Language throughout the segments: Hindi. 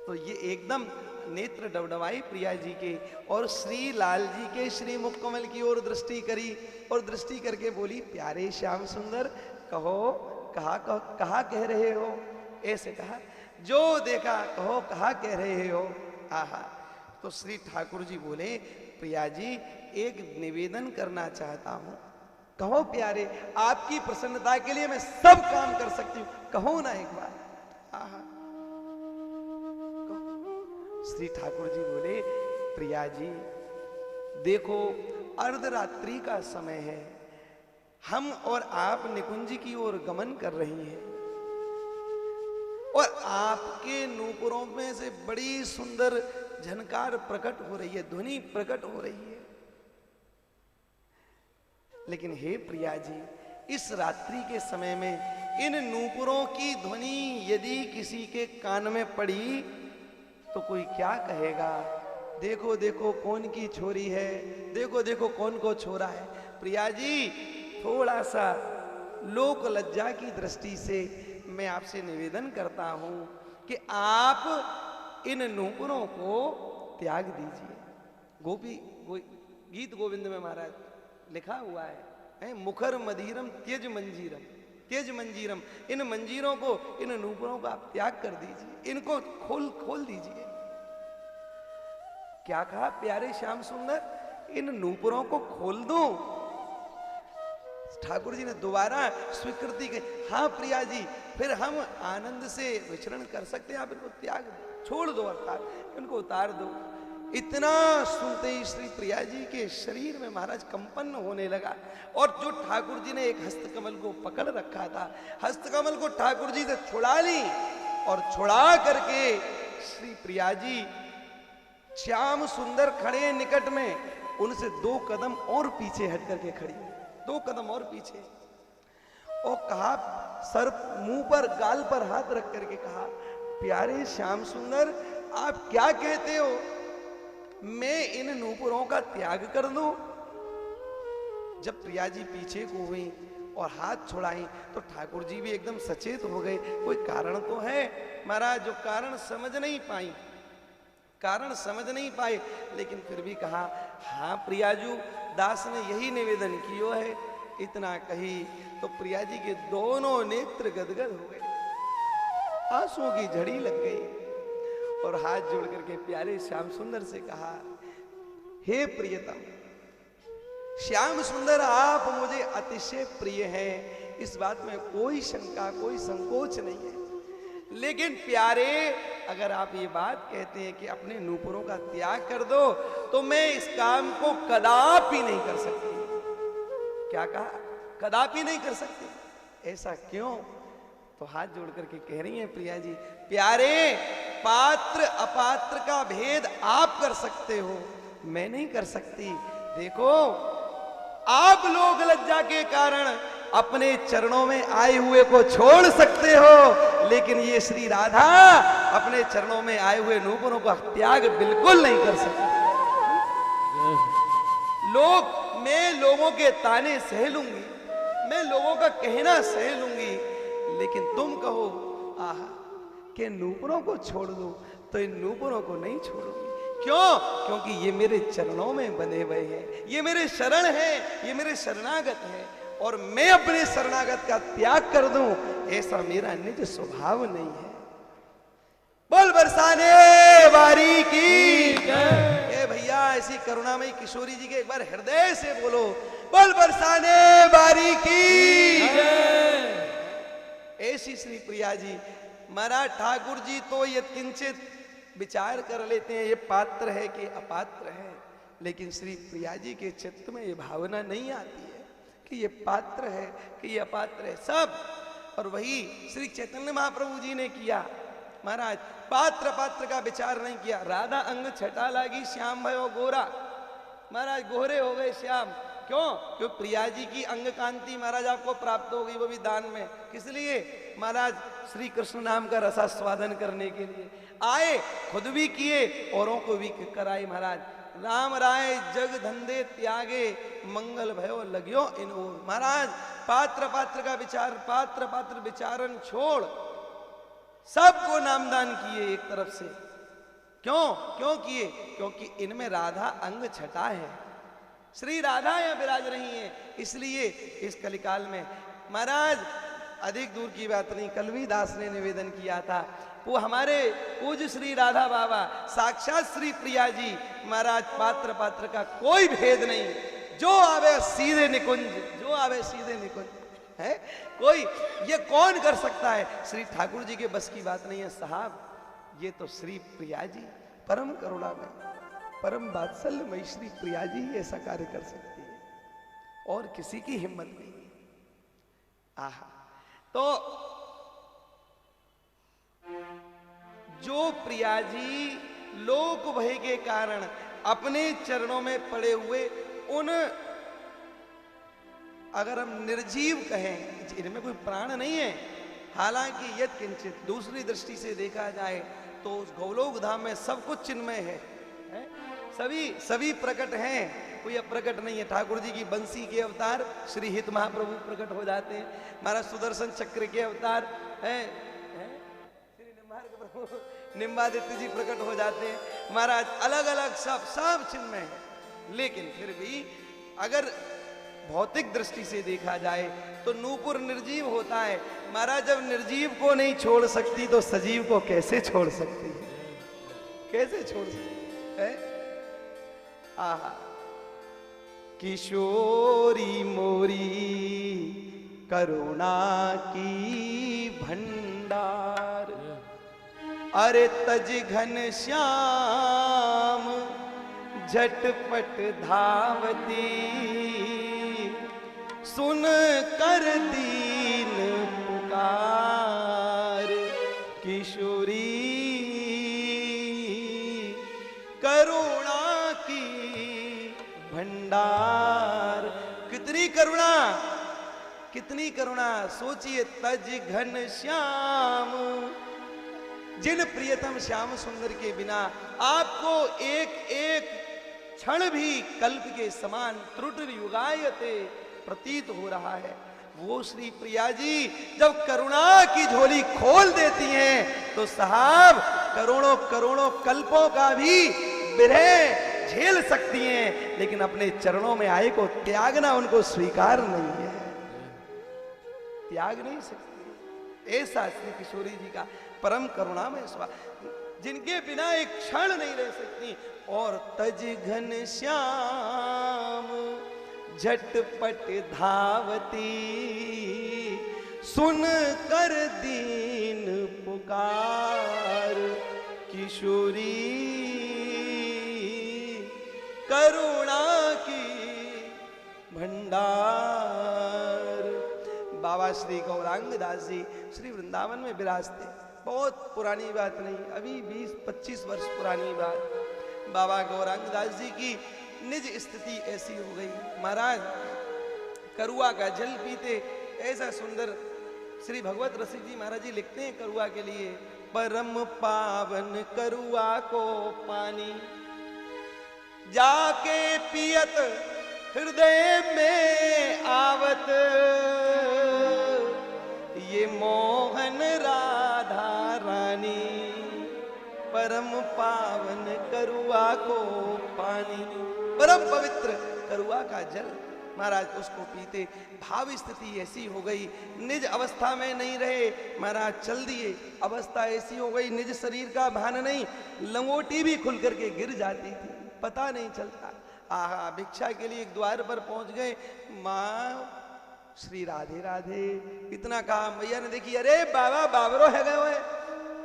तो ये एकदम नेत्र डबडबाई प्रिया जी के और श्री लाल जी के श्री मुख कमल की ओर दृष्टि करी और दृष्टि करके बोली, प्यारे श्याम सुंदर कहो, कहा कह रहे हो? ऐसे कहा, जो देखा कहो कहा कह रहे हो। आहा। तो श्री ठाकुर जी बोले, प्रिया जी एक निवेदन करना चाहता हूं। कहो प्यारे, आपकी प्रसन्नता के लिए मैं सब काम कर सकती हूं, कहो ना एक बार। आहा। श्री ठाकुर जी बोले, प्रिया जी देखो अर्धरात्रि का समय है, हम और आप निकुंज की ओर गमन कर रही हैं और आपके नूपुरों में से बड़ी सुंदर झनकार प्रकट हो रही है, ध्वनि प्रकट हो रही है। लेकिन हे प्रिया जी, इस रात्रि के समय में इन नूपुरों की ध्वनि यदि किसी के कान में पड़ी तो कोई क्या कहेगा? देखो देखो कौन की छोरी है, देखो देखो कौन को छोरा है। प्रिया जी थोड़ा सा लोक लज्जा की दृष्टि से मैं आपसे निवेदन करता हूं कि आप इन नूपुरों को त्याग दीजिए। गीत गोविंद में महाराज लिखा हुआ है, मुखर मदीरम त्यज मंजीरम, त्यज मंजीरम, इन मंजीरों को, इन नूपुरों को आप त्याग कर दीजिए, इनको खोल दीजिए। क्या कहा प्यारे श्याम सुंदर, इन नूपुरों को खोल दूं? ठाकुर जी ने दोबारा स्वीकृति की, हाँ प्रिया जी, फिर हम आनंद से विचरण कर सकते हैं, आप इनको त्याग दो, छोड़ दो, अर्थात इनको उतार दो। इतना सुनते ही श्री प्रिया जी के शरीर में महाराज कंपन होने लगा और जो ठाकुर जी ने एक हस्तकमल को पकड़ रखा था, हस्तकमल को ठाकुर जी से छुड़ा ली और छुड़ा करके श्री प्रिया जी श्याम सुंदर खड़े निकट में, उनसे 2 कदम और पीछे हट करके खड़ी, 2 कदम और पीछे, और कहा, सर मुंह पर गाल पर हाथ रख करके कहा, प्यारे श्याम सुंदर आप क्या कहते हो, मैं इन नूपुरों का त्याग कर दूं? जब प्रिया जी पीछे को हुई और हाथ छुड़ाई तो ठाकुर जी भी एकदम सचेत हो गए, कोई कारण तो है महाराज, जो कारण समझ नहीं पाए, लेकिन फिर भी कहा, हाँ प्रियाजू, दास ने यही निवेदन कियो है। इतना कही तो प्रिया जी के दोनों नेत्र गदगद हो गए, आंसुओं की झड़ी लग गई और हाथ जोड़ करके प्यारे श्याम सुंदर से कहा, हे प्रियतम श्याम सुंदर, आप मुझे अतिशय प्रिय हैं, इस बात में कोई शंका कोई संकोच नहीं है, लेकिन प्यारे अगर आप ये बात कहते हैं कि अपने नूपुरों का त्याग कर दो तो मैं इस काम को कदापि नहीं कर सकती। क्या कहा? कदापि नहीं कर सकती। ऐसा क्यों? तो हाथ जोड़ करके कह रही हैं प्रिया जी, प्यारे पात्र अपात्र का भेद आप कर सकते हो, मैं नहीं कर सकती। देखो आप लोग लज्जा के कारण अपने चरणों में आए हुए को छोड़ सकते हो, लेकिन ये श्री राधा अपने चरणों में आए हुए नूपुरों का त्याग बिल्कुल नहीं कर सकती। मैं लोगों के ताने सह लूंगी, मैं लोगों का कहना सह लूंगी, लेकिन तुम कहो आहा कि नूपुरों को छोड़ दो, तो इन नूपुरों को नहीं छोड़ूंगी। क्यों? क्योंकि ये मेरे चरणों में बंधे हुए हैं, ये मेरे शरण हैं, ये मेरे शरणागत हैं, और मैं अपने शरणागत का त्याग कर दूं ऐसा मेरा निज स्वभाव नहीं है। बोल बरसाने वारी की जय। भैया ऐसी करुणामयी किशोरी जी के एक बार हृदय से बोलो, बोल बरसाने वारी की जय। ऐसी श्री प्रिया जी, महाराज ठाकुर जी तो ये किंचित विचार कर लेते हैं ये पात्र है कि अपात्र है, लेकिन श्री प्रिया जी के चित्त में ये भावना नहीं आती है कि ये पात्र है कि ये अपात्र है सब। और वही श्री चैतन्य महाप्रभु जी ने किया महाराज, पात्र पात्र का विचार नहीं किया। राधा अंग छटा लागी श्याम भयो गोरा, महाराज गोरे हो गए श्याम। क्यों? क्यों? प्रिया जी की अंग कांति महाराज आपको प्राप्त हो गई, वो भी दान में। किस लिए? महाराज श्री कृष्ण नाम का रसास्वादन करने के लिए आए, खुद भी किए औरों को भी कराई। महाराज राम राय जग धंधे त्यागे, मंगल भयो लग्यो इन ओर। महाराज पात्र पात्र का विचार, पात्र पात्र विचारन छोड़ सबको नामदान किए एक तरफ से, क्यों क्यों किए? क्योंकि इनमें राधा अंग छटा है, श्री राधा यहाँ विराज रही हैं, इसलिए इस कलिकाल में। महाराज अधिक दूर की बात नहीं, कलवीदास ने निवेदन किया था, वो हमारे पूज्य श्री राधा बाबा साक्षात श्री प्रिया जी महाराज, पात्र पात्र का कोई भेद नहीं, जो आवे सीधे निकुंज, जो आवे सीधे निकुंज है। कोई ये कौन कर सकता है? श्री ठाकुर जी के बस की बात नहीं है साहब, ये तो श्री प्रिया जी परम करुणामय, परम वात्सल्यमयी श्री प्रिया जी ही ऐसा कार्य कर सकती है, और किसी की हिम्मत नहीं। आहा, तो जो प्रिया जी लोक भय के कारण अपने चरणों में पड़े हुए उन, अगर हम निर्जीव कहें, इनमें कोई प्राण नहीं है, हालांकि यद किंचित दूसरी दृष्टि से देखा जाए तो उस गौलोक धाम में सब कुछ चिन्मय है? सभी प्रकट हैं, कोई अप्रकट नहीं है। ठाकुर जी की बंसी के अवतार श्री हित महाप्रभु प्रकट हो जाते हैं, महाराज सुदर्शन चक्र के अवतार हैं, श्री निम्बार्क प्रभु निम्बादित्य जी प्रकट हो जाते हैं, महाराज अलग अलग सब चिन्मय है। लेकिन फिर भी अगर भौतिक दृष्टि से देखा जाए तो नूपुर निर्जीव होता है। महाराज जब निर्जीव को नहीं छोड़ सकती तो सजीव को कैसे छोड़ सकती है? कैसे छोड़ सकती है? आहा, किशोरी मोरी करुणा की भंडार, अरे तज घन श्याम झटपट धावती, सुन कर दीन पुकार, किशोरी करुणा की भंडार। कितनी करुणा, कितनी करुणा, सोचिए। तज घन श्याम, जिन प्रियतम श्याम सुंदर के बिना आपको एक एक क्षण भी कल्प के समान त्रुट युगायते प्रतीत हो रहा है, वो श्री प्रिया जी जब करुणा की झोली खोल देती हैं तो साहब करोड़ों करोड़ों कल्पों का भी विरह झेल सकती हैं, लेकिन अपने चरणों में आए को त्यागना उनको स्वीकार नहीं है, त्याग नहीं सकती। ऐसा श्री किशोरी जी का परम करुणामय स्वभाव, जिनके बिना एक क्षण नहीं रह सकती। और तज घन श्याम झटपट धावती, सुन कर दीन पुकार, किशोरी करुणा की भंडार। बाबा श्री गौरांग दास जी श्री वृंदावन में विराजते, बहुत पुरानी बात नहीं, अभी 20-25 वर्ष पुरानी बात। बाबा गौरांग दास जी की निज स्थिति ऐसी हो गई, महाराज करुआ का जल पीते, ऐसा सुंदर श्री भगवत रसिक जी महाराज जी लिखते हैं करुआ के लिए, परम पावन करुआ को पानी, जाके पियत हृदय में आवत, ये मोहन राधा रानी, परम पावन करुआ को पानी, परम पवित्र करुआ का जल। महाराज उसको पीते, भाव स्थिति ऐसी हो गई, निज अवस्था में नहीं रहे, महाराज चल दिए, अवस्था ऐसी हो गई, निज शरीर का भान नहीं, लंगोटी भी खुल करके गिर जाती थी, पता नहीं चलता। आहा, भिक्षा के लिए एक द्वार पर पहुंच गए, माँ श्री राधे राधे, इतना कहा, मैया ने देखी, अरे बाबा बाबरो है गए हुए,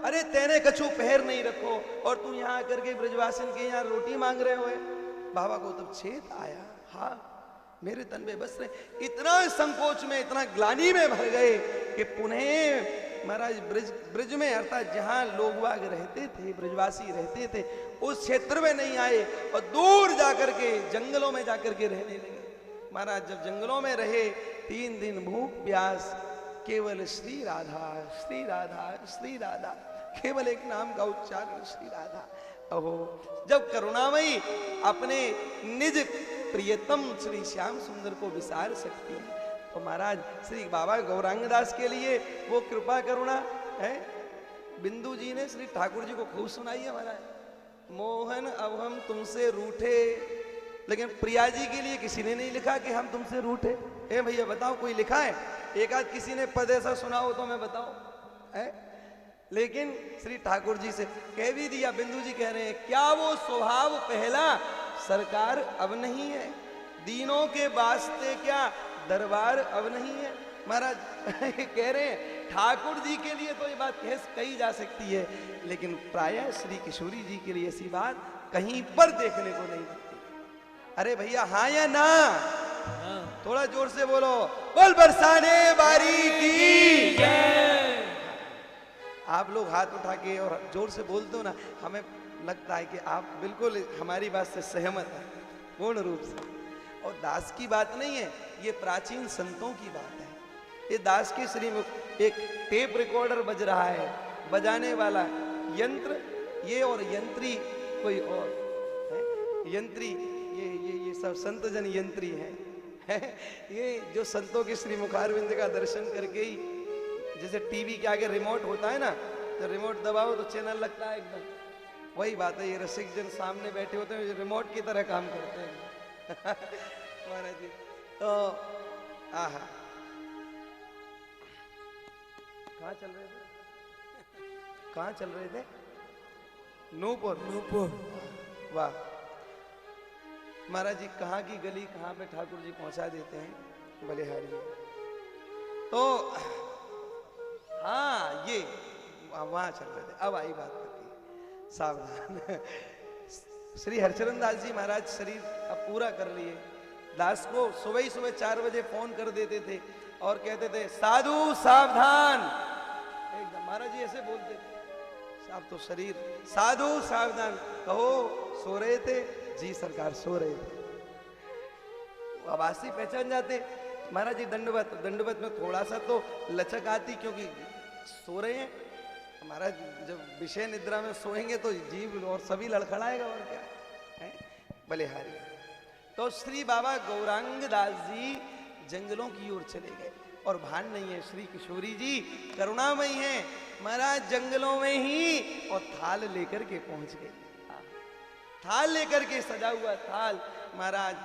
अरे तेरे कछु पहर नहीं रखो और तू यहाँ आकर के ब्रजवासन के यहाँ रोटी मांग रहे हुए। बाबा को तब छेद आया, हाँ मेरे तन में बस रहे, इतना संकोच में, इतना ग्लानि में भर गए कि पुनः महाराज ब्रज में, अर्थात जहाँ लोग बाग रहते थे, ब्रजवासी रहते थे, उस क्षेत्र में नहीं आए और दूर जाकर के जंगलों में जाकर के रहने लगे। महाराज जब जंगलों में रहे, 3 दिन भूख प्यास, केवल श्री राधा श्री राधा श्री राधा, केवल एक नाम का उच्चारण, श्री राधा। अहो, जब करुणामयी अपने निज प्रियतम श्री श्याम सुंदर को विसार सकती है, तो महाराज श्री बाबा गौरांग दास के लिए वो कृपा करुणा है। बिंदु जी ने श्री ठाकुर जी को खूब सुनाई है महाराज, मोहन अब हम तुमसे रूठे, लेकिन प्रिया जी के लिए किसी ने नहीं लिखा कि हम तुमसे रूठे। ए भैया बताओ, कोई लिखा है? एक आध किसी ने पद ऐसा सुना हो तो मैं बताओ है? लेकिन श्री ठाकुर जी से कह भी दिया। बिंदु जी कह रहे हैं क्या वो स्वभाव पहला सरकार अब नहीं है, दीनों के वास्ते क्या दरबार अब नहीं है। महाराज कह रहे हैं ठाकुर जी के लिए तो ये बात कही जा सकती है, लेकिन प्रायः श्री किशोरी जी के लिए ऐसी बात कहीं पर देखने को नहीं मिलती। अरे भैया हाँ या ना? थोड़ा जोर से बोलो, बोल बरसाने बारी की जय। आप लोग हाथ उठा के और जोर से बोलते हो ना, हमें लगता है कि आप बिल्कुल हमारी बात से सहमत हैं पूर्ण रूप से। और दास की बात नहीं है, ये प्राचीन संतों की बात है। ये दास के श्रीमुख एक टेप रिकॉर्डर बज रहा है, बजाने वाला यंत्र ये और यंत्री कोई और है। यंत्री ये सब संत जन यंत्री है। ये जो संतों के श्री मुखारविंद का दर्शन करके ही, जैसे टीवी के आगे रिमोट होता है ना, तो रिमोट दबाओ तो चैनल लगता है एकदम, वही बात है। ये रसिक जन सामने बैठे होते हैं, रिमोट की तरह काम करते हैं महाराज जी। तो आहा, कहाँ चल रहे थे? कहाँ चल रहे थे? नूपुर। नूपुर, वाह महाराज जी। कहाँ की गली कहाँ पे ठाकुर जी पहुंचा देते हैं, बलिहारी। तो हाँ, ये वहां चल रहे थे। अब आई बात करती, सावधान। श्री हरचरण दास जी महाराज शरीर अब पूरा कर लिए। दास को सुबह ही सुबह 4 बजे फोन कर देते थे और कहते थे साधु सावधान। एकदम महाराज जी ऐसे बोलते थे, अब तो शरीर साधु सावधान कहो। सो रहे थे जी सरकार, सो रहे थे। आवाज से पहचान जाते महाराज जी। दंडवत में थोड़ा सा तो लचक आती, क्योंकि सो रहे हैं महाराज। जब विषय निद्रा में सोएंगे तो जीव और सभी लड़खड़ाएगा, और क्या है। बलिहारी। तो श्री बाबा गौरांग दास जी जंगलों की ओर चले गए, और भान नहीं है श्री किशोरी जी करुणामयी हैं महाराज, जंगलों में ही और थाल लेकर के पहुंच गए। थाल लेकर के, सजा हुआ थाल महाराज,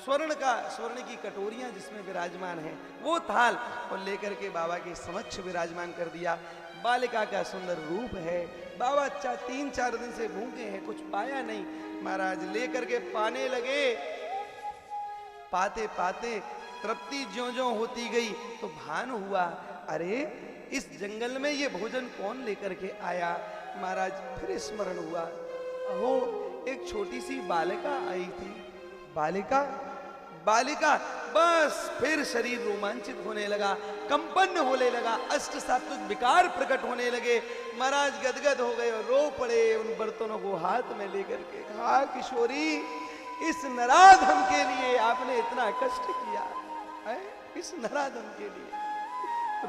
स्वर्ण की कटोरियां जिसमें विराजमान है, वो थाल और लेकर के बाबा के समक्ष विराजमान कर दिया। बालिका का सुंदर रूप है। बाबा 3-4 दिन से भूखे हैं, कुछ पाया नहीं। महाराज लेकर के पाने लगे। पाते पाते तृप्ति ज्यों-ज्यों होती गई तो भान हुआ, अरे इस जंगल में ये भोजन कौन लेकर के आया। महाराज फिर स्मरण हुआ, अहो एक छोटी सी बालिका आई थी। बालिका बस फिर शरीर रोमांचित होने लगा, कंपन होने लगा, अष्ट सात्विक विकार प्रकट होने लगे। महाराज गदगद हो गए और रो पड़े उन बर्तनों को हाथ में लेकर के। कहा किशोरी, इस नराधम के लिए आपने इतना कष्ट किया है, इस नराधम के लिए।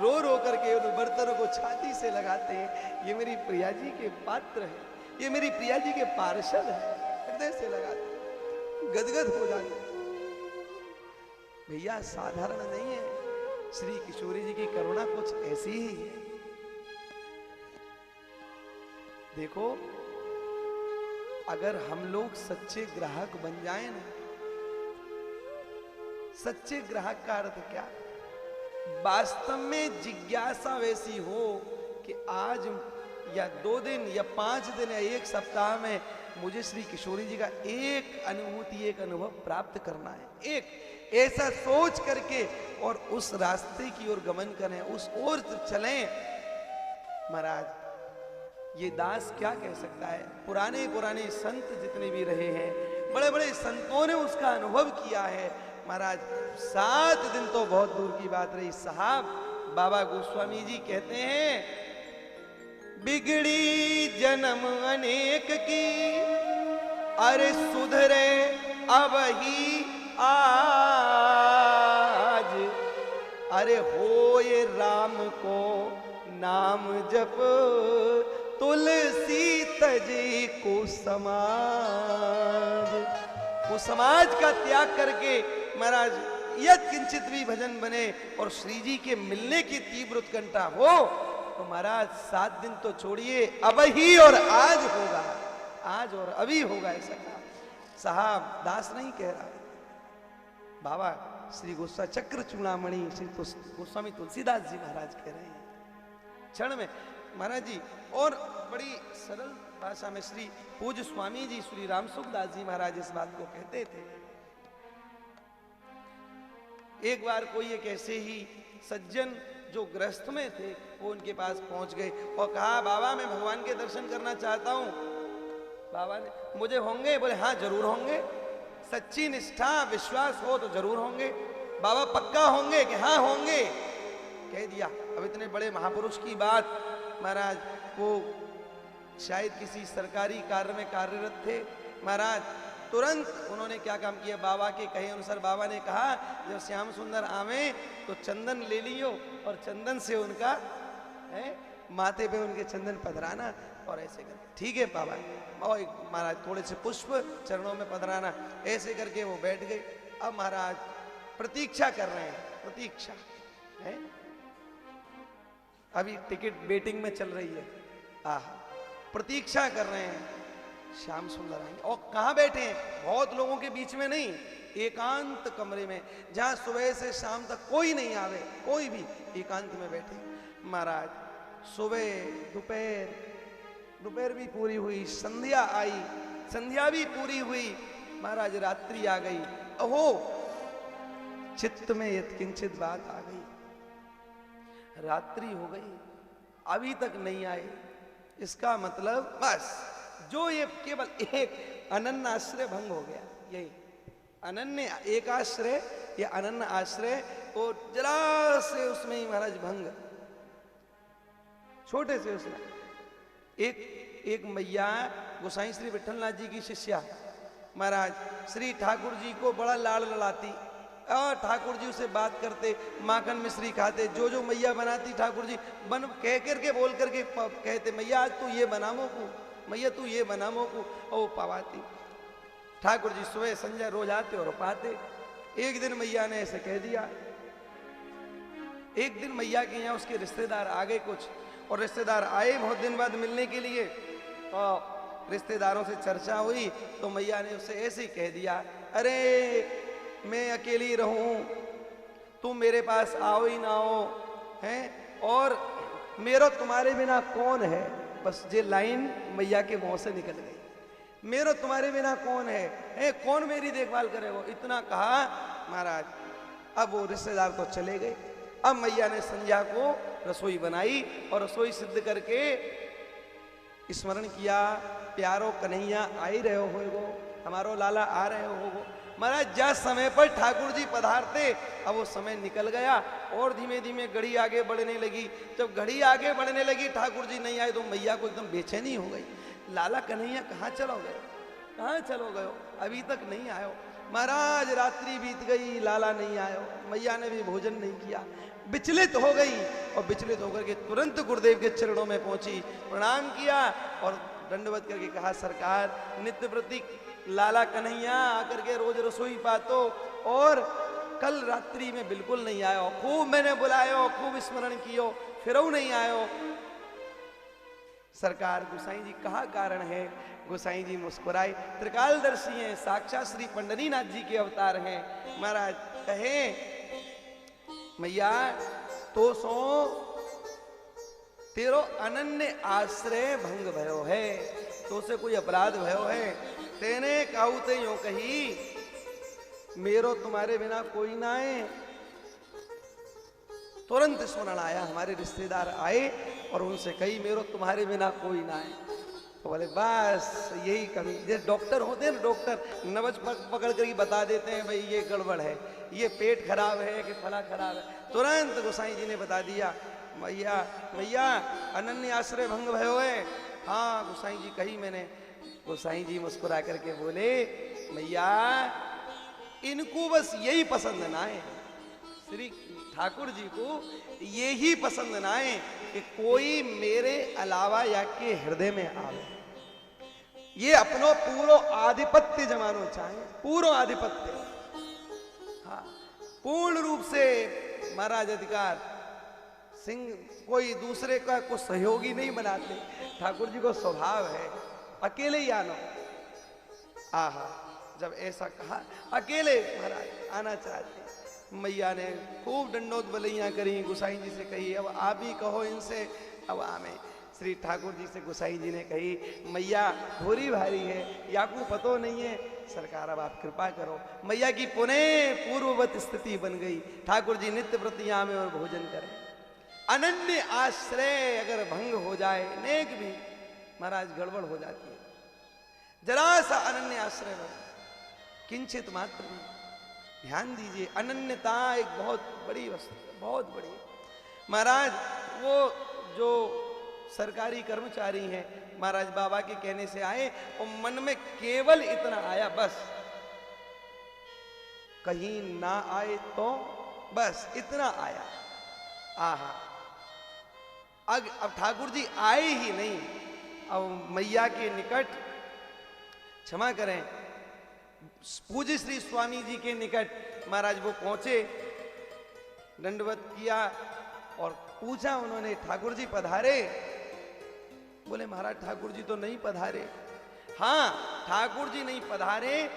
रो रो करके उन बर्तनों को छाती से लगाते हैं। ये मेरी प्रिया जी के पात्र है, ये मेरी प्रिया जी के पार्षद है। हृदय से लगाते, गदगद हो जाते। भैया साधारण नहीं है, श्री किशोरी जी की करुणा कुछ ऐसी ही है। देखो, अगर हम लोग सच्चे ग्राहक बन जाएं ना, सच्चे ग्राहक का अर्थ क्या, वास्तव में जिज्ञासा वैसी हो कि आज या 2 दिन या 5 दिन या 1 सप्ताह में मुझे श्री किशोरी जी का एक अनुभूति, एक अनुभव प्राप्त करना है, एक ऐसा सोच करके और उस रास्ते की ओर गमन करें, उस ओर चलें। महाराज ये दास क्या कह सकता है। पुराने संत जितने भी रहे हैं, बड़े बड़े संतों ने उसका अनुभव किया है। महाराज 7 दिन तो बहुत दूर की बात रही साहब। बाबा गोस्वामी जी कहते हैं, बिगड़ी जन्म अनेक की, अरे सुधरे अब ही आज, अरे होए राम को नाम जप, तुलसी तजी को समाज का त्याग करके महाराज यद किंचित भी भजन बने और श्री जी के मिलने की तीव्र उत्कंठा हो, तो महाराज 7 दिन तो छोड़िए, अब ही और आज होगा। आज और अभी होगा ऐसा काम। साहब दास नहीं कह रहा, बाबा श्री गोस्वा चक्र चूड़ामणि श्री गोस्वामी तुलसीदास जी महाराज कह रहे हैं क्षण में महाराज जी। और बड़ी सरल भाषा में श्री पूज्य स्वामी जी श्री रामसुखदास जी महाराज इस बात को कहते थे। एक बार कोई एक ऐसे ही सज्जन जो ग्रस्त में थे वो उनके पास पहुंच गए और कहा बाबा मैं भगवान के दर्शन करना चाहता हूं। बाबा ने मुझे होंगे? बोले हाँ जरूर होंगे, सच्ची निष्ठा विश्वास हो तो जरूर होंगे। बाबा पक्का होंगे? कि हाँ होंगे। कह दिया। अब इतने बड़े महापुरुष की बात, महाराज वो शायद किसी सरकारी कार्य में कार्यरत थे। महाराज तुरंत उन्होंने क्या काम किया, बाबा के कहे अनुसार बाबा ने कहा जब श्याम सुंदर आवे तो चंदन ले लियो और चंदन से उनका माथे पे उनके चंदन पधराना और ऐसे कर। ठीक है बाबा। और महाराज थोड़े से पुष्प चरणों में पधराना, ऐसे करके वो बैठ गए। अब महाराज प्रतीक्षा कर रहे हैं, प्रतीक्षा है, अभी टिकट वेटिंग में चल रही है। आह प्रतीक्षा कर रहे हैं श्याम सुंदर आएंगे। और कहाँ बैठे हैं? बहुत लोगों के बीच में नहीं, एकांत कमरे में जहां सुबह से शाम तक कोई नहीं आवे, कोई भी, एकांत में बैठे। महाराज सुबह दोपहर भी पूरी हुई, संध्या आई, संध्या भी पूरी हुई, महाराज रात्रि आ गई। अहो चित्त में यत्किंचित बात आ गई, रात्रि हो गई, अभी तक नहीं आए। इसका मतलब बस जो ये केवल एक अनन्य आश्रय भंग हो गया। यही अनन्य एक आश्रय या अनन्य आश्रय तो जरा से उसमें ही महाराज भंग, छोटे से उसमें। एक मैया गोसाई श्री विठलनाथ जी की शिष्या महाराज श्री ठाकुर जी को बड़ा लाड़ लड़ाती और ठाकुर जी उसे बात करते, माखन मिश्री खाते, जो जो मैया बनाती ठाकुर जी बन कह करके बोल करके कहते मैया आज तू ये बनामो को, मैया तू ये बनामो को, और वो पवाती। ठाकुर जी सुबह संजय रोज आते और पाते। एक दिन मैया ने ऐसे कह दिया। एक दिन मैया के यहाँ उसके रिश्तेदार आ गए कुछ, और रिश्तेदार आए बहुत दिन बाद मिलने के लिए, तो रिश्तेदारों से चर्चा हुई तो मैया ने उसे ऐसे ही कह दिया, अरे मैं अकेली रहूं, तुम मेरे पास आओ ही ना हो हैं, और मेरो तुम्हारे बिना कौन है। बस ये लाइन मैया के मुंह से निकल गई, मेरो तुम्हारे बिना कौन है, कौन मेरी देखभाल करे। वो इतना कहा महाराज। अब वो रिश्तेदार तो चले गए। अब मैया ने संध्या को रसोई बनाई और रसोई सिद्ध करके स्मरण किया, प्यारो कन्हैया आ ही रहे हो, हमारो लाला आ रहे हो। महाराज जिस समय पर ठाकुर जी पधारते अब वो समय निकल गया और धीमे धीमे घड़ी आगे बढ़ने लगी। जब घड़ी आगे बढ़ने लगी ठाकुर जी नहीं आए तो मैया को एकदम बेचैनी हो गई। लाला कन्हैया कहाँ चलो गए, कहाँ चलो गए, अभी तक नहीं आयो। महाराज रात्रि बीत गई, लाला नहीं आयो, मैया ने भी भोजन नहीं किया, विचलित हो गई। और विचलित होकर के तुरंत गुरुदेव के चरणों में पहुंची, प्रणाम किया और दंडवत करके कहा सरकार नित्य प्रति लाला कन्हैया आकर के रोज रसोई पातो और कल रात्रि में बिल्कुल नहीं आयो, खूब मैंने बुलायो, खूब स्मरण कियो, फिर नहीं आयो। सरकार गोसाई जी कहा कारण है। गोसाई जी मुस्कुराए, त्रिकालदर्शी हैं, साक्षात श्री पंडरीनाथ जी के अवतार हैं। महाराज कहे मैया तो सो तेरो अनन्य आश्रय भंग भयो है, तो से कोई अपराध भयो है। तेने काउते यो कही मेरो तुम्हारे बिना कोई ना आए। तुरंत स्मरण आया, हमारे रिश्तेदार आए और उनसे कही मेरो तुम्हारे बिना कोई ना आए। तो बोले बस यही कमी, जैसे डॉक्टर होते हैं ना, डॉक्टर नब्ज पकड़ कर ही बता देते हैं भाई ये गड़बड़ है, ये पेट खराब है कि फला खराब है। तुरंत गोसाई जी ने बता दिया मैया मैया अनन्य आश्रय भंग भयो है। हाँ गोसाई जी कही मैंने। गोसाई जी मुस्कुरा करके बोले मैया इनको बस यही पसंद ना है, श्री ठाकुर जी को यही पसंद ना है कि कोई मेरे अलावा या के हृदय में आवे। ये अपनो पूरो आधिपत्य जमानो चाहे, पूरो आधिपत्य, हाँ पूर्ण रूप से महाराज अधिकार सिंह, कोई दूसरे का कुछ सहयोगी नहीं बनाते। ठाकुर जी को स्वभाव है अकेले ही आना। आहा, जब ऐसा कहा अकेले महाराज आना चाहते, मैया ने खूब डंडोत बलैया करी, गुसाई जी से कही अब आप ही कहो इनसे अब आमे। श्री ठाकुर जी से गुसाई जी ने कही मैया भूरी भारी है, याकू पतो नहीं है, सरकार अब आप कृपा करो। मैया की पुनः पूर्ववत स्थिति बन गई। ठाकुर जी नित्य प्रतिया में और भोजन करें। अनन्य आश्रय अगर भंग हो जाए, नेक भी महाराज गड़बड़ हो जाती है। जरा सा अनन्य आश्रय बने, किंचित मात्र नहीं। ध्यान दीजिए, अनन्यता एक बहुत बड़ी वस्तु है, बहुत बड़ी। महाराज वो जो सरकारी कर्मचारी हैं, महाराज बाबा के कहने से आए और मन में केवल इतना आया, बस कहीं ना आए तो बस इतना आया। आहा, अब ठाकुर जी आए ही नहीं। अब मैया के निकट, क्षमा करें, पूज्य श्री स्वामी जी के निकट महाराज वो पहुंचे, दंडवत किया और पूछा उन्होंने ठाकुर जी पधारे? बोले महाराज ठाकुर जी तो नहीं पधारे। हाँ, ठाकुर जी नहीं पधारे,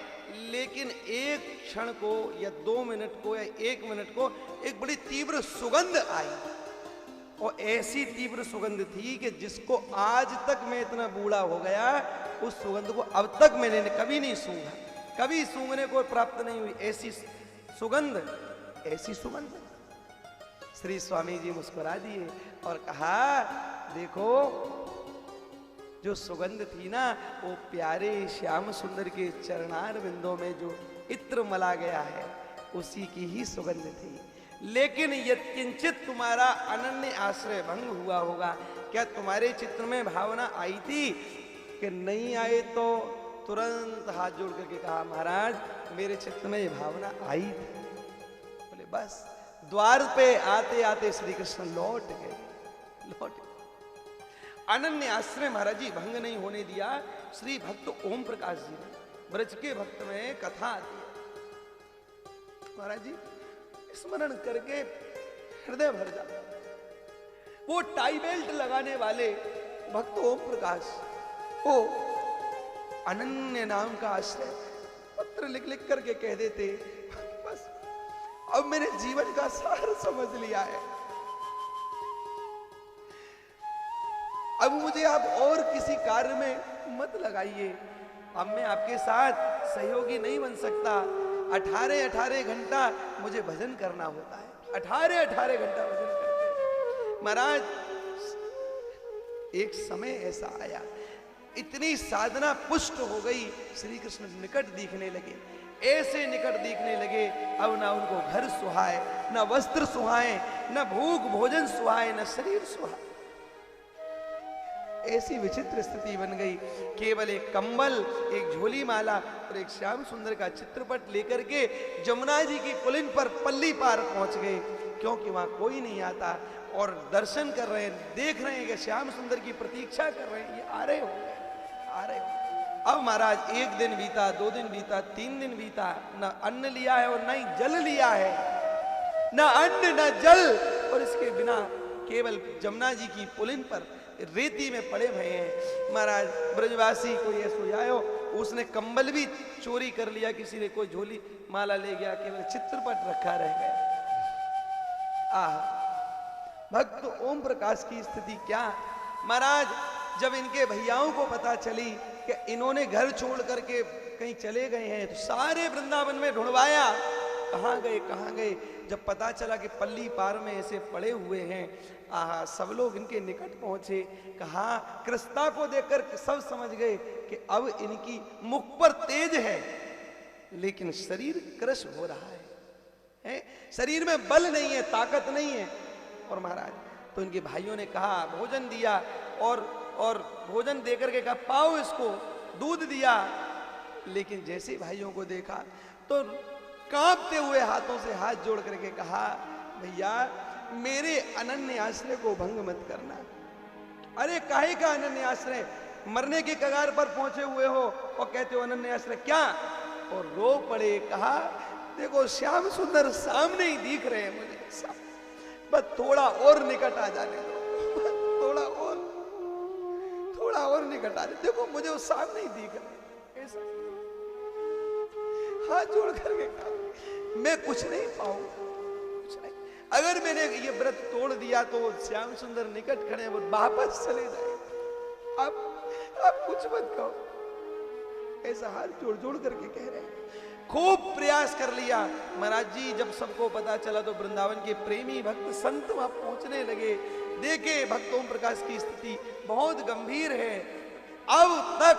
लेकिन एक क्षण को या 2 मिनट को या 1 मिनट को एक बड़ी तीव्र सुगंध आई, और ऐसी तीव्र सुगंध थी कि जिसको आज तक मैं इतना बूढ़ा हो गया उस सुगंध को अब तक मैंने कभी नहीं सूंघा, कभी सूंघने को प्राप्त नहीं हुई। ऐसी सुगंध, ऐसी सुगंध। श्री स्वामी जी मुस्कुरा दिए और कहा देखो जो सुगंध थी ना, वो प्यारे श्याम सुंदर के चरणार बिंदों में जो इत्र मला गया है उसी की ही सुगंध थी। लेकिन यत्किंचित तुम्हारा अनन्य आश्रय भंग हुआ होगा। क्या तुम्हारे चित्र में भावना आई थी कि नहीं आए? तो तुरंत हाथ जोड़ करके कहा महाराज मेरे चित्र में ये भावना आई थी। बोले बस द्वार पे आते आते श्री कृष्ण लौट गए, लौट गए। अनन्य आश्रय महाराज जी भंग नहीं होने दिया। श्री भक्त ओम प्रकाश जी ने, ब्रज के भक्त में कथा आती है महाराज जी, स्मरण करके हृदय भर जाता। वो टाई बेल्ट लगाने वाले भक्त ओम प्रकाश, वो अनन्य नाम का आश्रय पत्र लिख लिख करके कह देते बस अब मेरे जीवन का सार समझ लिया है, अब मुझे आप और किसी कार्य में मत लगाइए, अब मैं आपके साथ सहयोगी नहीं बन सकता। 18 घंटा मुझे भजन करना होता है, 18 घंटा भजन करते। महाराज एक समय ऐसा आया, इतनी साधना पुष्ट हो गई, श्री कृष्ण निकट दिखने लगे, ऐसे निकट दिखने लगे अब ना उनको घर सुहाए, ना वस्त्र सुहाए, ना भूख भोजन सुहाए, ना शरीर सुहाए। ऐसी विचित्र स्थिति बन गई। केवल एक कंबल, एक झोली माला और एक श्याम सुंदर का चित्रपट लेकर के जमुना जी की कुलिन पर पल्ली पार पहुंच गए, क्योंकि वहां कोई नहीं आता और दर्शन कर रहे हैं, देख रहे हैं कि श्याम सुंदर की प्रतीक्षा कर रहे हैं, ये आ रहे होंगे, आ रहे होंगे। अब महाराज 1 दिन बीता, 2 दिन बीता, 3 दिन बीता, न अन्न लिया है और न ही जल लिया है, न अन्न न जल, और इसके बिना केवल जमुना जी की पुलिन पर रेती में पड़े भये हैं। महाराज ब्रजवासी कोई ऐसा आयो, उसने कंबल भी चोरी कर लिया, किसी ने कोई झोली माला ले गया, केवल चित्रपट रखा रह गया। आह, भक्त ओम प्रकाश की स्थिति क्या। महाराज जब इनके भैयाओं को पता चली कि इन्होंने घर छोड़ करके कहीं चले गए हैं, तो सारे वृंदावन में ढूंढवाया, कहाँ गए कहाँ गए। जब पता चला कि पल्ली पार में ऐसे पड़े हुए हैं, आहा, सब लोग इनके निकट पहुंचे, कहा कृष्णा को देखकर सब समझ गए कि अब इनकी मुख पर तेज है, लेकिन शरीर कृश हो रहा है, शरीर में बल नहीं है, ताकत नहीं है। और महाराज तो इनके भाइयों ने कहा, भोजन दिया और भोजन देकर के कहा पाओ इसको, दूध दिया, लेकिन जैसे भाइयों को देखा तो कांपते हुए हाथों से हाथ जोड़ करके कहा भैया मेरे अनन्य आश्रय को भंग मत करना। अरे काहे का अनन्य आश्रय, मरने के कगार पर पहुंचे हुए हो और कहते हो अनन्य आश्रय क्या। और रो पड़े, कहा देखो श्याम सुंदर सामने ही दिख रहे हैं मुझे, बस थोड़ा और निकट आ जाने दो, थोड़ा और निकट आ रहे, देखो मुझे वो सामने ही दिख रहे, ऐसा हाथ जोड़ करके कहा मैं कुछ नहीं पाऊंगा, कुछ नहीं। अगर मैंने ये व्रत तोड़ दिया तो श्याम सुंदर निकट खड़े वो वापस चले जाए, आप कुछ मत कहो, ऐसा हाथ जोड़ जोड़ करके कह रहे हैं। खूब प्रयास कर लिया महाराज जी। जब सबको पता चला तो वृंदावन के प्रेमी भक्त संत वहां पहुंचने लगे। देखे भक्त ओम प्रकाश की स्थिति बहुत गंभीर है। अब तक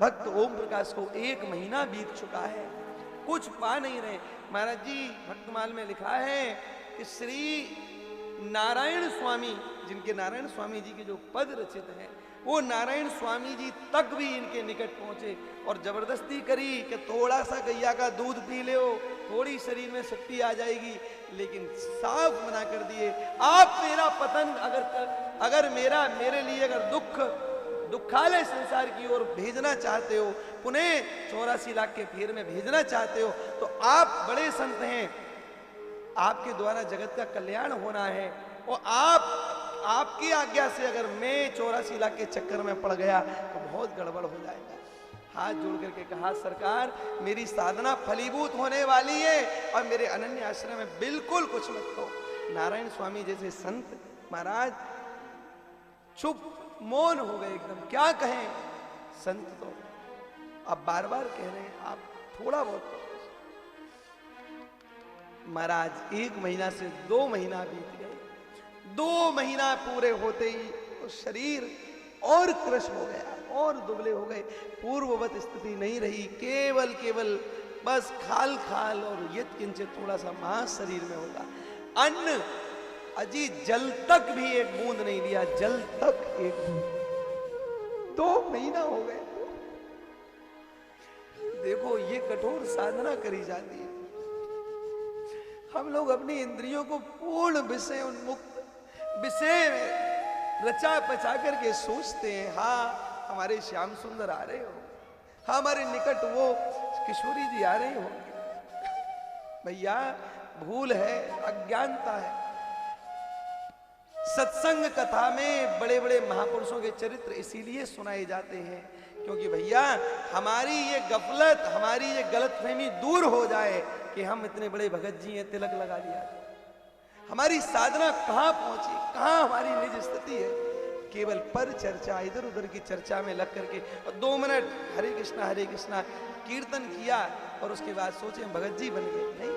भक्त ओम प्रकाश को 1 महीना बीत चुका है, कुछ पा नहीं रहे। महाराज जी भक्तमाल में लिखा है कि श्री नारायण स्वामी, जिनके नारायण स्वामी जी के जो पद रचित हैं, वो नारायण स्वामी जी तक भी इनके निकट पहुंचे और जबरदस्ती करी कि थोड़ा सा गैया का दूध पी ले, थोड़ी शरीर में शक्ति आ जाएगी, लेकिन साफ मना कर दिए। आप मेरा पतन अगर मेरे लिए अगर दुखालय संसार की ओर भेजना चाहते हो, पुनः 84 लाख के फेर में भेजना चाहते हो, तो आप बड़े संत हैं, आपके द्वारा जगत का कल्याण होना है, और आपकी आज्ञा से अगर मैं 84 लाख के चक्कर में पड़ गया तो बहुत गड़बड़ हो जाएगा। हाथ जोड़ करके कहा सरकार मेरी साधना फलीभूत होने वाली है और मेरे अनन्य आश्रय में बिल्कुल कुछ मत कहो। नारायण स्वामी जैसे संत महाराज चुप मौन हो गए एकदम, क्या कहें। संत तो अब बार बार कह रहे हैं आप थोड़ा बहुत। महाराज 1 महीना से 2 महीना बीत गए। 2 महीना पूरे होते ही तो शरीर और कृश हो गया और दुबले हो गए, पूर्ववत स्थिति नहीं रही। केवल बस खाल खाल और यत किंचित थोड़ा सा मांस शरीर में होगा। अन्न अजी जल तक भी एक बूंद नहीं लिया, जल तक एक बूंद। 2 महीना हो गए। देखो ये कठोर साधना करी जाती है। हम लोग अपनी इंद्रियों को पूर्ण विषय उन्मुक्त विषय रचा पचा करके सोचते हैं, हाँ हमारे श्याम सुंदर आ रहे हो, हमारे निकट वो किशोरी जी आ रही हो। भैया भूल है, अज्ञानता है। सत्संग कथा में बड़े बड़े महापुरुषों के चरित्र इसीलिए सुनाए जाते हैं क्योंकि भैया हमारी ये गफलत, हमारी ये गलतफहमी दूर हो जाए कि हम इतने बड़े भगत जी हैं, तिलक लगा लिया। हमारी साधना कहां पहुंची, कहां हमारी निज स्थिति है। केवल पर चर्चा, इधर उधर की चर्चा में लग करके और 2 मिनट हरे कृष्णा कीर्तन किया और उसके बाद सोचे हम भगत जी बन गए। नहीं,